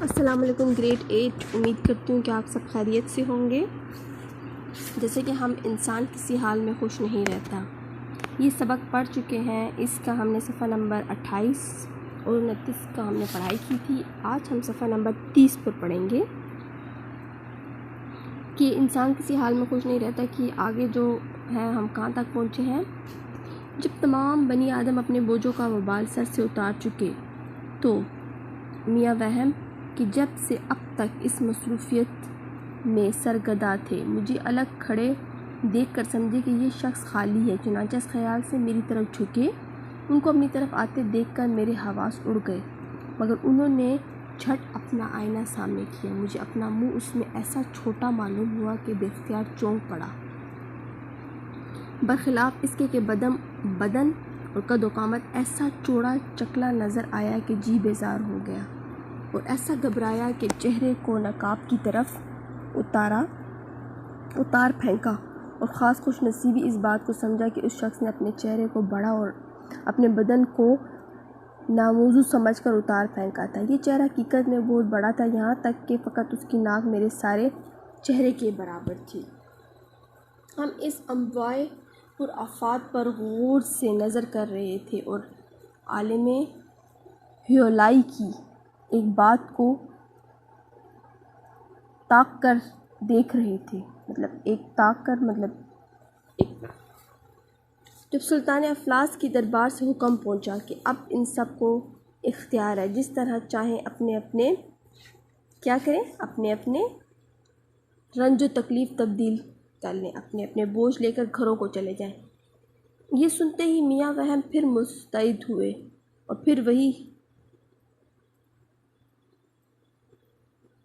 السلام علیکم گریڈ 8 امید کرتی ہوں کہ آپ سب خیریت سے ہوں گے۔ جیسے کہ ہم انسان کسی حال میں خوش نہیں رہتا، یہ سبق پڑھ چکے ہیں۔ اس کا ہم نے صفحہ نمبر 28 اور 29 کا ہم نے پڑھائی کی تھی۔ آج ہم صفحہ نمبر 30 پر پڑھیں گے کہ انسان کسی حال میں خوش نہیں رہتا کہ آگے جو ہے ہم کہاں تک پہنچے ہیں۔ جب تمام بنی آدم اپنے بوجھوں کا وبال سر سے اتار چکے تو میاں وہم کہ جب سے اب تک اس مصروفیت میں سرگرداں تھے، مجھے الگ کھڑے دیکھ کر سمجھے کہ یہ شخص خالی ہے۔ چنانچہ اس خیال سے میری طرف جھکے۔ ان کو اپنی طرف آتے دیکھ کر میرے حواس اڑ گئے، مگر انہوں نے جھٹ اپنا آئینہ سامنے کیا۔ مجھے اپنا منہ اس میں ایسا چھوٹا معلوم ہوا کہ بے اختیار چونک پڑا، برخلاف اس کے کہ بدن اور قد و قامت ایسا چوڑا چکلا نظر آیا کہ جی بیزار ہو گیا، اور ایسا گھبرایا کہ چہرے کو نقاب کی طرف اتار پھینکا، اور خاص خوش نصیبی اس بات کو سمجھا کہ اس شخص نے اپنے چہرے کو بڑا اور اپنے بدن کو ناموزوں سمجھ کر اتار پھینکا تھا۔ یہ چہرہ حقیقت میں بہت بڑا تھا، یہاں تک کہ فقط اس کی ناک میرے سارے چہرے کے برابر تھی۔ ہم اس انواع پر آفات پر غور سے نظر کر رہے تھے اور عالم ہیولائی کی ایک بات کو تاک کر دیکھ رہے تھے۔ جب سلطان افلاس کی دربار سے حکم پہنچا کہ اب ان سب کو اختیار ہے، جس طرح چاہیں اپنے اپنے رنج و تکلیف تبدیل کر لیں، اپنے اپنے بوجھ لے کر گھروں کو چلے جائیں۔ یہ سنتے ہی میاں وہم پھر مستعد ہوئے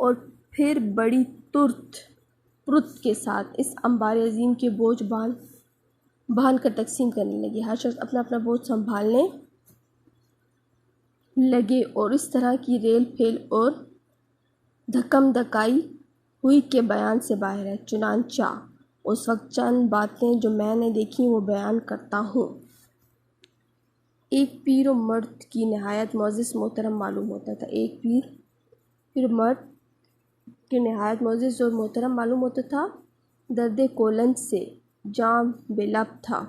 اور پھر بڑی پرت کے ساتھ اس انبار عظیم کے بوجھ باندھ کر تقسیم کرنے لگے۔ ہر شخص اپنا اپنا بوجھ سنبھالنے لگے، اور اس طرح کی ریل پھیل اور دھکم دھکائی ہوئی کہ بیان سے باہر ہے۔ چنانچہ اس وقت چند باتیں جو میں نے دیکھیں وہ بیان کرتا ہوں۔ ایک پیر و مرد کی نہایت معزز محترم معلوم ہوتا تھا۔ ایک پیر مرد کی نہایت معزز اور محترم معلوم ہوتا تھا، درد کولنج سے جاں بے لب تھا،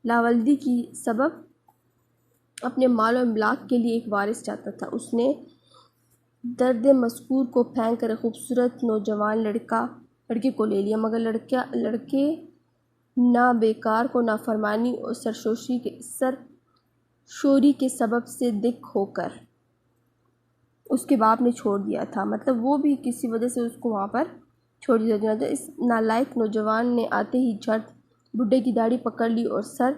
لاولدی کی سبب اپنے مال و املاک کے لیے ایک وارث چاہتا تھا۔ اس نے درد مذکور کو پھینک کر ایک خوبصورت نوجوان لڑکے کو لے لیا، مگر لڑکے نہ بیکار کو نافرمانی اور سرشوری کے سبب سے دک ہو کر اس کے باپ نے چھوڑ دیا تھا، مطلب وہ بھی کسی وجہ سے اس کو وہاں پر چھوڑ دیا تھا۔ اس نالائق نوجوان نے آتے ہی جھٹ بڈھے کی داڑھی پکڑ لی اور سر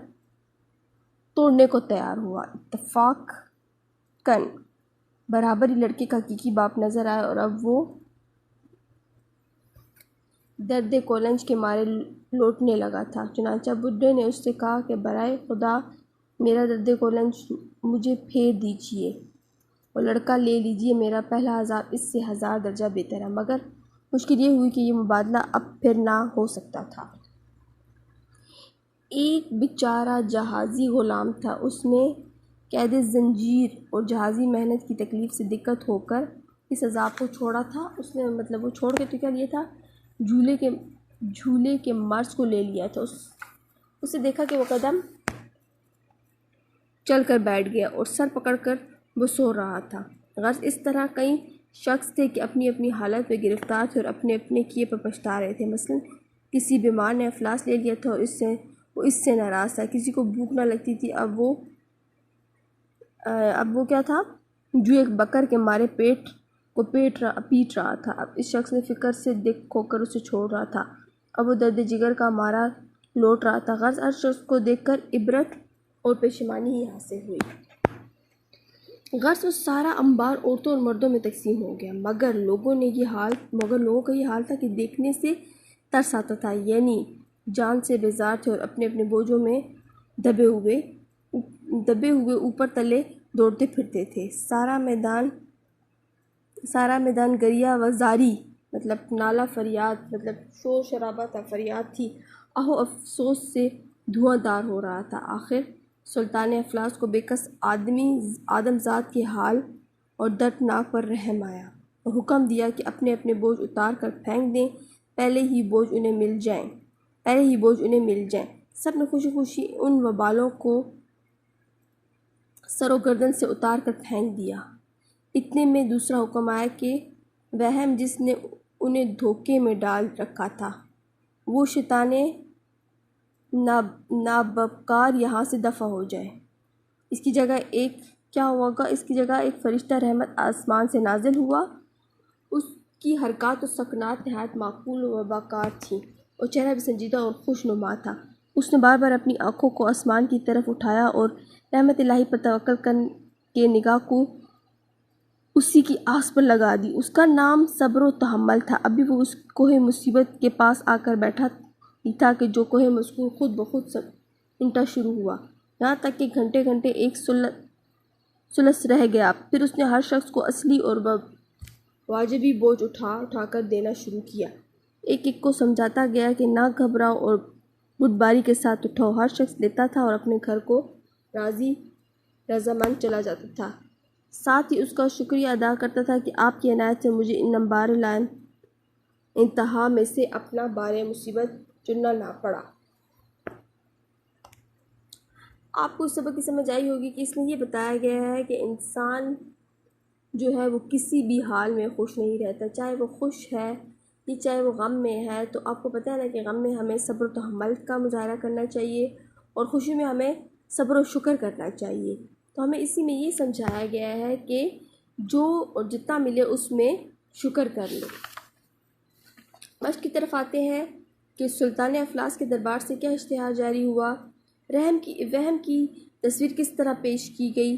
توڑنے کو تیار ہوا۔ اتفاقاً برابر ہی لڑکے کا حقیقی باپ نظر آیا، اور اب وہ درد کولنج کے مارے لوٹنے لگا تھا۔ چنانچہ بڈھے نے اس سے کہا کہ برائے خدا میرا درد کولنج مجھے پھیر دیجیے اور لڑکا لے لیجیے، میرا پہلا عذاب اس سے 1000 درجہ بہتر ہے۔ مگر مشکل یہ ہوئی کہ یہ مبادلہ اب پھر نہ ہو سکتا تھا۔ ایک بیچارہ جہازی غلام تھا، اس نے قید زنجیر اور جہازی محنت کی تکلیف سے دقت ہو کر اس عذاب کو چھوڑا تھا۔ اس نے وہ چھوڑ کے تو کیا لیا تھا، جھولے کے مرض کو لے لیا تھا۔ اسے دیکھا کہ وہ قدم چل کر بیٹھ گیا اور سر پکڑ کر وہ سو رہا تھا۔ غرض اس طرح کئی شخص تھے کہ اپنی اپنی حالت میں گرفتار تھے اور اپنے اپنے کیے پر پچھتا رہے تھے۔ مثلاً کسی بیمار نے افلاس لے لیا تھا اور وہ اس سے ناراض تھا۔ کسی کو بھوک نہ لگتی تھی، اب وہ کیا تھا، جو ایک بکر کے مارے پیٹ کو پیٹ رہا تھا۔ اب اس شخص نے فکر سے دک ہو کر اسے چھوڑ رہا تھا، اب وہ درد جگر کا مارا لوٹ رہا تھا۔ غرض ہر شخص کو دیکھ کر عبرت اور پشیمانی ہی حاصل ہوئی۔ غرض وہ سارا انبار عورتوں اور مردوں میں تقسیم ہو گیا، مگر لوگوں کا یہ حال تھا کہ دیکھنے سے ترس آتا تھا، یعنی جان سے بیزار تھے اور اپنے اپنے بوجھوں میں دبے ہوئے اوپر تلے دوڑتے پھرتے تھے۔ سارا میدان گریہ و زاری مطلب نالہ فریاد، مطلب شور شرابہ تھا، فریاد تھی، آہ و افسوس سے دھواں دار ہو رہا تھا۔ آخر سلطان افلاس کو بے کس آدم ذات کے حال اور دردناک پر رحم آیا اور حکم دیا کہ اپنے اپنے بوجھ اتار کر پھینک دیں، پہلے ہی بوجھ انہیں مل جائیں۔ سب نے خوشی خوشی ان وبالوں کو سر و گردن سے اتار کر پھینک دیا۔ اتنے میں دوسرا حکم آیا کہ وہم جس نے انہیں دھوکے میں ڈال رکھا تھا، وہ شیطان نابکار یہاں سے دفع ہو جائے۔ اس کی جگہ ایک فرشتہ رحمت آسمان سے نازل ہوا۔ اس کی حرکات و سکنات نہایت معقول و باوقار تھیں اور چہرہ بھی سنجیدہ اور خوش نما تھا۔ اس نے بار بار اپنی آنکھوں کو آسمان کی طرف اٹھایا اور رحمت الہی پر توکل کر کے نگاہ کو اسی کی آس پر لگا دی۔ اس کا نام صبر و تحمل تھا۔ ابھی وہ اس کوہ مصیبت کے پاس آ کر بیٹھا ہی تھا کہ جو کوہ مذکور خود بخود سمٹنا شروع ہوا، یہاں تک کہ گھنٹے گھنٹے ایک ثلث رہ گیا۔ پھر اس نے ہر شخص کو اصلی اور واجبی بوجھ اٹھا کر دینا شروع کیا۔ ایک ایک کو سمجھاتا گیا کہ نہ گھبراؤ اور بردباری کے ساتھ اٹھاؤ۔ ہر شخص لیتا تھا اور اپنے گھر کو رضامند چلا جاتا تھا، ساتھ ہی اس کا شکریہ ادا کرتا تھا کہ آپ کی عنایت سے مجھے ان انبار انتہا میں سے اپنا بار مصیبت چننا نہ پڑا۔ آپ کو اس سبق کی سمجھ آئی ہوگی کہ اس میں یہ بتایا گیا ہے کہ انسان جو ہے وہ کسی بھی حال میں خوش نہیں رہتا، چاہے وہ خوش ہے یا چاہے وہ غم میں ہے۔ تو آپ کو پتہ ہے نا کہ غم میں ہمیں صبر و تحمل کا مظاہرہ کرنا چاہیے اور خوشی میں ہمیں صبر و شکر کرنا چاہیے۔ تو ہمیں اسی میں یہ سمجھایا گیا ہے کہ جو اور جتنا ملے اس میں شکر کر لو۔ مشق کی طرف آتے ہیں کہ سلطان افلاس کے دربار سے کیا اشتہار جاری ہوا، وہم کی تصویر کس طرح پیش کی گئی،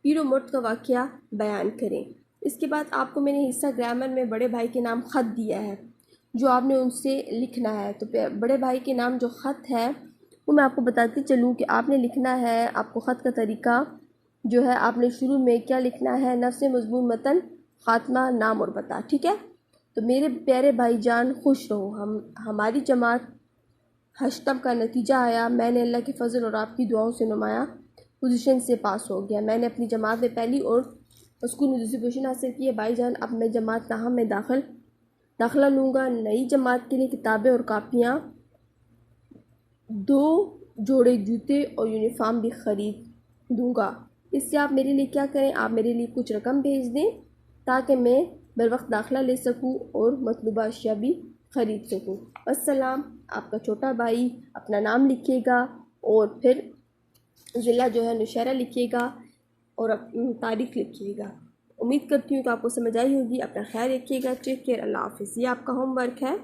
پیر و مرد کا واقعہ بیان کریں۔ اس کے بعد آپ کو میں نے حصہ گرامر میں بڑے بھائی کے نام خط دیا ہے جو آپ نے ان سے لکھنا ہے۔ تو بڑے بھائی کے نام جو خط ہے وہ میں آپ کو بتاتی چلوں کہ آپ نے لکھنا ہے۔ آپ کو خط کا طریقہ جو ہے، آپ نے شروع میں کیا لکھنا ہے، نفس مضمون متن، خاتمہ، نام اور پتہ، ٹھیک ہے۔ تو میرے پیارے بھائی جان خوش رہو، ہماری جماعت ہشتم کا نتیجہ آیا، میں نے اللہ کے فضل اور آپ کی دعاؤں سے نمایاں پوزیشن سے پاس ہو گیا۔ میں نے اپنی جماعت میں پہلی اور اسکول میں دوسری پوزیشن حاصل کی ہے۔ بھائی جان اب میں جماعت تاہم میں داخلہ لوں گا۔ نئی جماعت کے لیے کتابیں اور کاپیاں، 2 جوڑے جوتے اور یونیفارم بھی خرید دوں گا۔ اس سے آپ میرے لیے کیا کریں، آپ میرے لیے کچھ رقم بھیج دیں تاکہ میں بروقت داخلہ لے سکوں اور مطلوبہ اشیاء بھی خرید سکوں۔ السلام، آپ کا چھوٹا بھائی اپنا نام لکھیے گا اور پھر ضلع جو ہے نوشہرہ لکھیے گا اور تاریخ لکھیے گا۔ امید کرتی ہوں کہ آپ کو سمجھ آئی ہوگی۔ اپنا خیال رکھیے گا، ٹیک کیئر، اللہ حافظ۔ یہ آپ کا ہوم ورک ہے۔